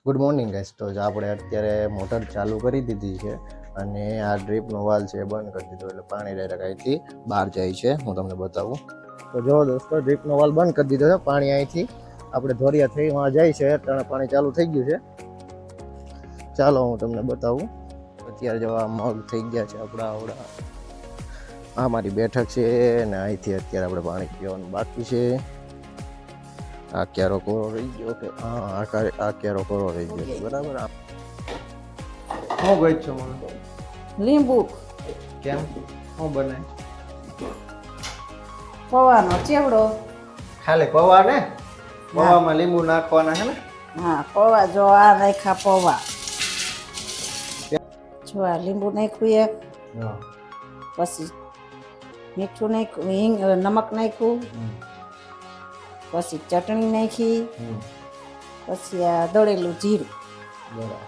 Good morning guys. તો આપણે અત્યારે મોટર ચાલુ કરી દીધી છે અને આ ડ્રીપનો વાલ છે એ બંધ કરી દીધો, એટલે પાણી ડાયરેક્ટ અહીંથી બહાર જાય છે. હું તમને બતાવું તો જો દોસ્તો, ડ્રીપનો વાલ બંધ કરી દીધો છે. પાણી અહીંથી આપણે ધોરિયા થઈ વहाँ જાય છે, એટલે પાણી ચાલુ થઈ ગયું છે. ચાલો હું તમને બતાવું. અત્યારે જેવા મગ થઈ ગયા છે આપણા આવડા. આ મારી બેઠક છે ને અહીંથી અત્યારે આપણે પાણી પીવાનું બાકી છે. આ ક્યારો કોરો રહી ગયો કે હા, આ ક્યારો કોરો રહી ગયો છે, બરાબર. હું ગઈ છું મને લીંબુ કેમ હું બને પૌવાનો ચેવડો. ખાલી પૌવા ને પૌવામાં લીંબુ નાખવાના હે ને. હા, પૌવા જો આ નાખ્યા પૌવા. જો આ લીંબુ નાખ્યું એક, હા પછી મીઠું નાખ્યું, હિંગ નમક નાખ્યું, પછી ચટણી નાખી, પછી આ દળેલું જીરું બરાબર.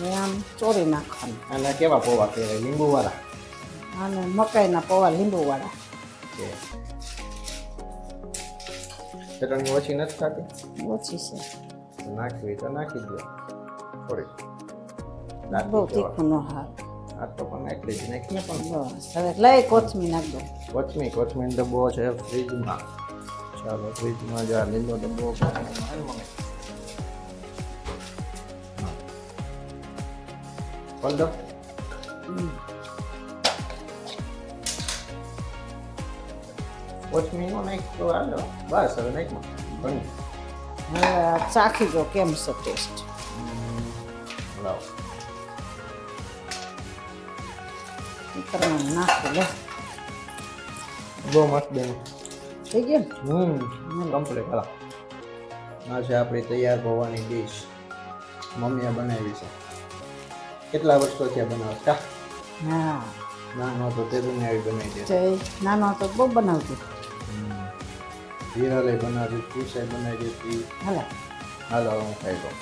ને આમ ચોરી નાખવાનું. અને કેવા પૌવા કહેવાય? લીંબુ વાળા અને મકાઈના પૌવા લીંબુવાળા. છે. ચટણી ઓછી નથી ખાતી? ઓછી છે, નાખવી તો નાખી દો થોડી. બહુ તીખું ન હાલ. આ તો પણ એટલી જ નાખીને પણ બસ હવે લઈ કોથમી નાખ દો. કોથમીર ડબ્બો છે ફ્રીજમાં. ચાલો ફ્રીજમાં જા લીલો ડબ્બો ખોલ દો. કોથમીર નો નાખ તો હાલો. બસ હવે નાખમાં ઘણું. હવે આ ચાખી જો કેમ છે ટેસ્ટ. લાવો. પ્રમાણે નાખી લે. બહુ મસ્ત બેન. થઈ ગયું કમ્પ્લીટ. હા, આ છે આપણી તૈયાર પૌવાની ડીશ. મમ્મીએ બનાવી છે. કેટલા વર્ષોથી આ બનાવે કા? ને? હા, નાનો તો તે આવી બનાવી દે. જય નાનો તો બહુ બનાવતી. હિરાલે બનાવી, ખુશાઈ બનાવી દેતી. હાલે હાલો હું ખાઈ લઉં.